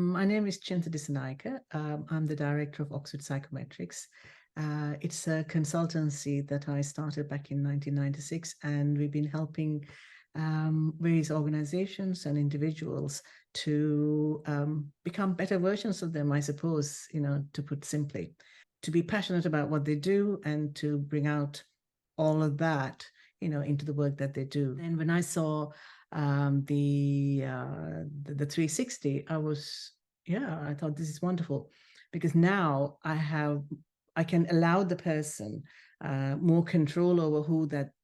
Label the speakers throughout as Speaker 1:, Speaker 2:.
Speaker 1: My name is Chintha Dissanayake. I'm the director of Oxford Psychometrics. It's a consultancy that I started back in 1996, and we've been helping various organizations and individuals to become better versions of them, I suppose, to put simply, to be passionate about what they do and to bring out all of that, into the work that they do. And when I saw the 360, I thought this is wonderful, because now I can allow the person more control over who that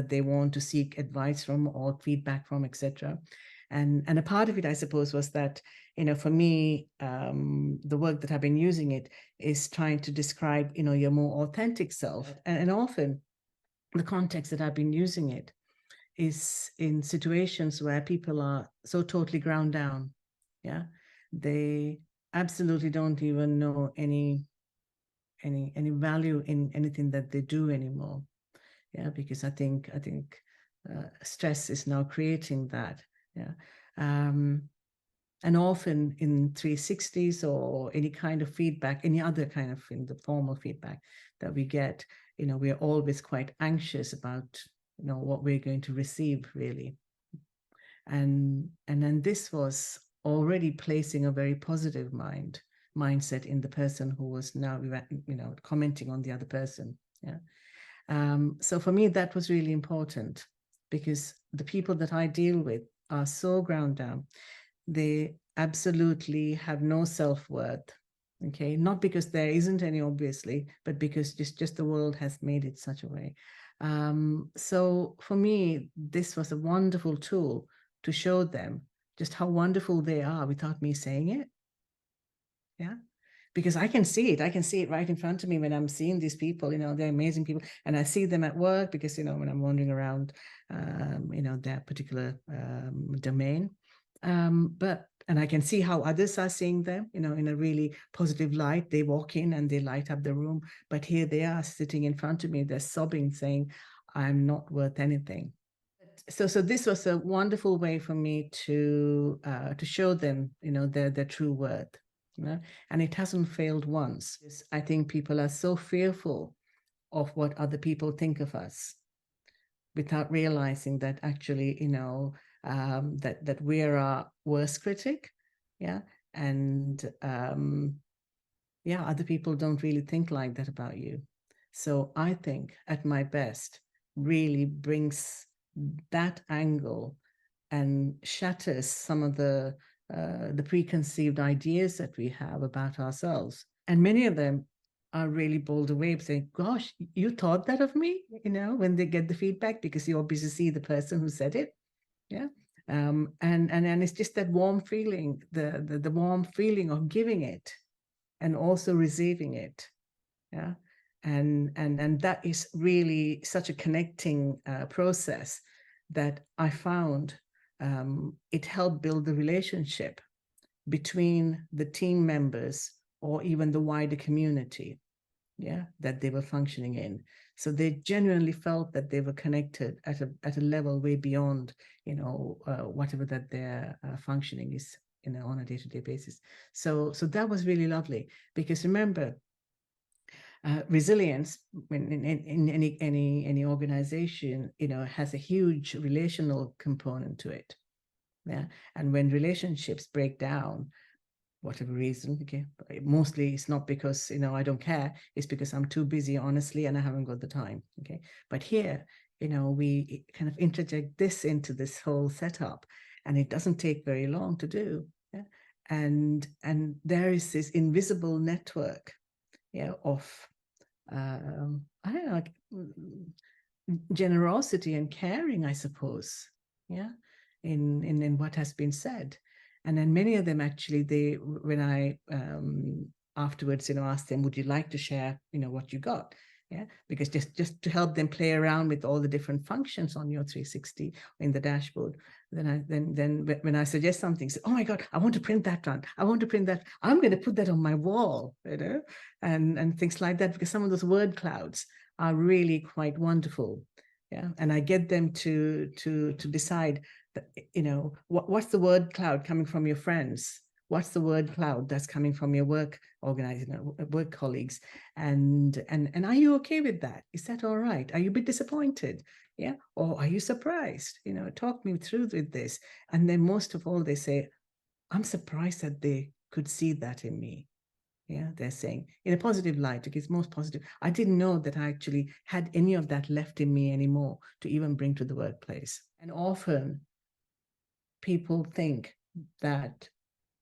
Speaker 1: they want to seek advice from or feedback from, etc. And a part of it, I suppose, was that, for me, the work that I've been using it is trying to describe, your more authentic self. And often the context that I've been using it is in situations where people are so totally ground down. Yeah. They absolutely don't even know any value in anything that they do anymore. Yeah, because I think stress is now creating that. Yeah. And often in 360s or any kind of feedback, any other kind of in the formal feedback that we get, we're always quite anxious about, what we're going to receive, really. And then this was already placing a very positive mindset in the person who was now, commenting on the other person. Yeah. So for me, that was really important, because the people that I deal with are so ground down. They absolutely have no self-worth. Okay, not because there isn't any, obviously, but because just the world has made it such a way. So for me, this was a wonderful tool to show them just how wonderful they are without me saying it. Yeah. Because I can see it. I can see it right in front of me when I'm seeing these people, they're amazing people. And I see them at work because, when I'm wandering around, their particular domain. And I can see how others are seeing them, in a really positive light. They walk in and they light up the room. But here they are sitting in front of me. They're sobbing, saying, I'm not worth anything. So this was a wonderful way for me to show them, their true worth. And it hasn't failed once. I think people are so fearful of what other people think of us, without realizing that actually, that we're our worst critic. Yeah. And other people don't really think like that about you. So I think At My Best really brings that angle and shatters some of the preconceived ideas that we have about ourselves. And many of them are really bowled away, saying, gosh, you thought that of me, when they get the feedback, because you obviously see the person who said it. Yeah. And it's just that warm feeling, the warm feeling of giving it and also receiving it. Yeah. And that is really such a connecting process that I found it helped build the relationship between the team members or even the wider community, that they were functioning in. So they genuinely felt that they were connected at a level way beyond, whatever that their functioning is, on a day-to-day basis. So that was really lovely, because remember, resilience in any organization, has a huge relational component to it. Yeah. And when relationships break down, whatever reason, okay, mostly it's not because, I don't care, it's because I'm too busy, honestly, and I haven't got the time. Okay. But here, we kind of interject this into this whole setup, and it doesn't take very long to do. Yeah. And there is this invisible network, of I don't know, like, generosity and caring, I suppose. Yeah. In what has been said. And then many of them, actually, when I afterwards, asked them, would you like to share, what you got? Yeah. Because just to help them play around with all the different functions on your 360 in the dashboard. Then when I suggest something, say, oh my God, I want to print that one. I want to print that. I'm going to put that on my wall, and things like that, because some of those word clouds are really quite wonderful. Yeah. And I get them to decide that, what's the word cloud coming from your friends? what's the word cloud that's coming from your work organization, work colleagues, and are you okay with that? Is that all right? Are you a bit disappointed? Yeah, or are you surprised? Talk me through with this. And then most of all, they say, I'm surprised that they could see that in me. Yeah, they're saying in a positive light. It's most positive. I didn't know that I actually had any of that left in me anymore to even bring to the workplace. And often people think that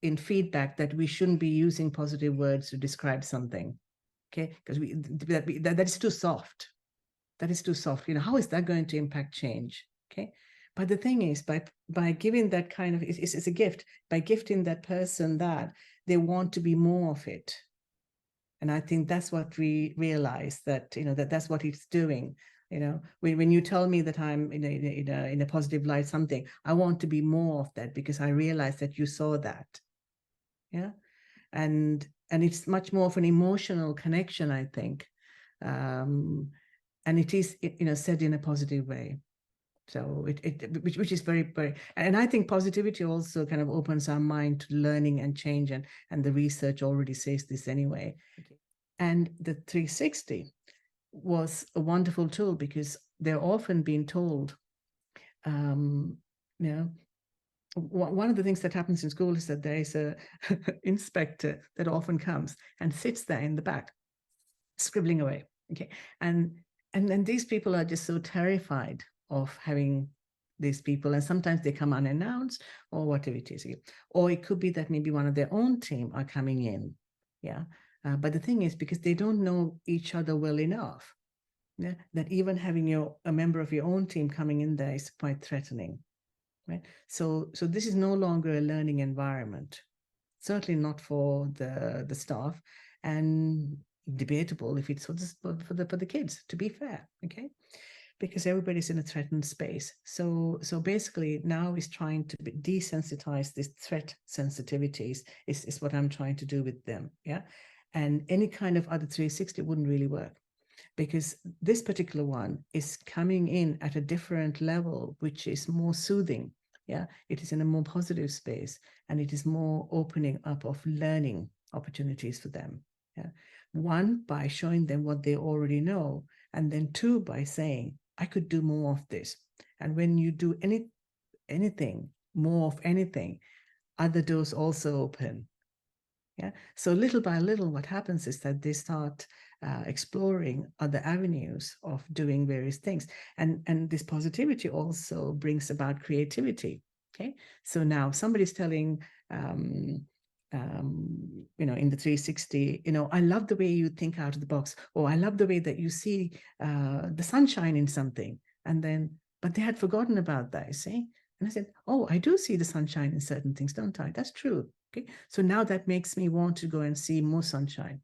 Speaker 1: in feedback that we shouldn't be using positive words to describe something, okay? Because that is too soft. That is too soft. How is that going to impact change? Okay. But the thing is, by giving that kind of, it's a gift. By gifting that person that, they want to be more of it. And I think that's what we realize, that that's what it's doing. When you tell me that I'm in a positive light something, I want to be more of that, because I realize that you saw that. Yeah. And it's much more of an emotional connection, I think. And it is said in a positive way. So which is very, very, and I think positivity also kind of opens our mind to learning and change, and the research already says this anyway. Okay. And the 360 was a wonderful tool, because they're often being told, one of the things that happens in school is that there is a inspector that often comes and sits there in the back, scribbling away. Okay, and then these people are just so terrified of having these people, and sometimes they come unannounced or whatever it is, or it could be that maybe one of their own team are coming in. Yeah, but the thing is, because they don't know each other well enough, yeah, that even having a member of your own team coming in there is quite threatening. Right? So this is no longer a learning environment, certainly not for the staff, and debatable if it's for the kids, to be fair. Okay, because everybody's in a threatened space. So basically now is trying to desensitize this threat sensitivities is what I'm trying to do with them. Yeah, and any kind of other 360 wouldn't really work, because this particular one is coming in at a different level, which is more soothing. Yeah, it is in a more positive space, and it is more opening up of learning opportunities for them. Yeah, one, by showing them what they already know, and then two, by saying, I could do more of this. And when you do anything, more of anything, other doors also open. Yeah. So little by little, what happens is that they start exploring other avenues of doing various things. And this positivity also brings about creativity. Okay. So now somebody's telling, in the 360, I love the way you think out of the box, or I love the way that you see the sunshine in something. But they had forgotten about that, you see? And I said, oh, I do see the sunshine in certain things, don't I? That's true. Okay. So now that makes me want to go and see more sunshine.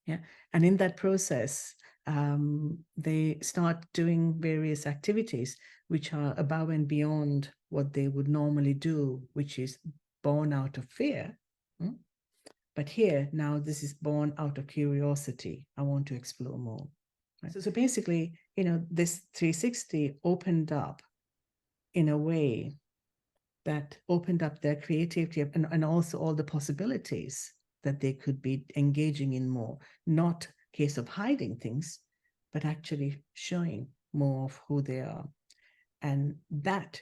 Speaker 1: Yeah. And in that process, they start doing various activities which are above and beyond what they would normally do, which is born out of fear. But here, now this is born out of curiosity. I want to explore more. Right? So basically, this 360 opened up in a way that opened up their creativity and also all the possibilities that they could be engaging in more, not a case of hiding things, but actually showing more of who they are. And that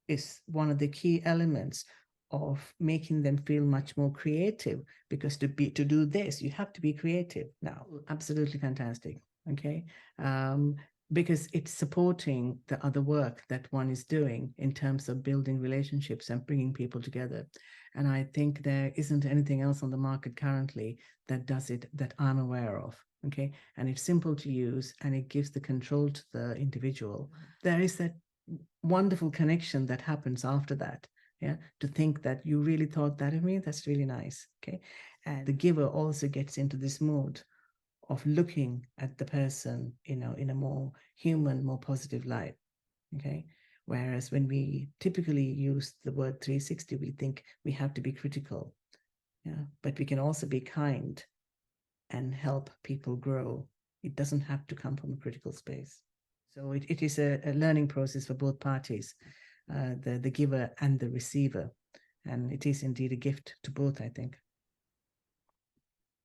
Speaker 1: is one of the key elements of making them feel much more creative, because to do this, you have to be creative. Now, absolutely fantastic. Okay. Because it's supporting the other work that one is doing in terms of building relationships and bringing people together. And I think there isn't anything else on the market currently that does it that I'm aware of. Okay. And it's simple to use, and it gives the control to the individual. There is that wonderful connection that happens after that. Yeah. To think that you really thought that of me, that's really nice. Okay. And the giver also gets into this mood of looking at the person, in a more human, more positive light. Okay. Whereas when we typically use the word 360, we think we have to be critical. Yeah. But we can also be kind and help people grow. It doesn't have to come from a critical space. So it is a learning process for both parties, the giver and the receiver. And it is indeed a gift to both, I think.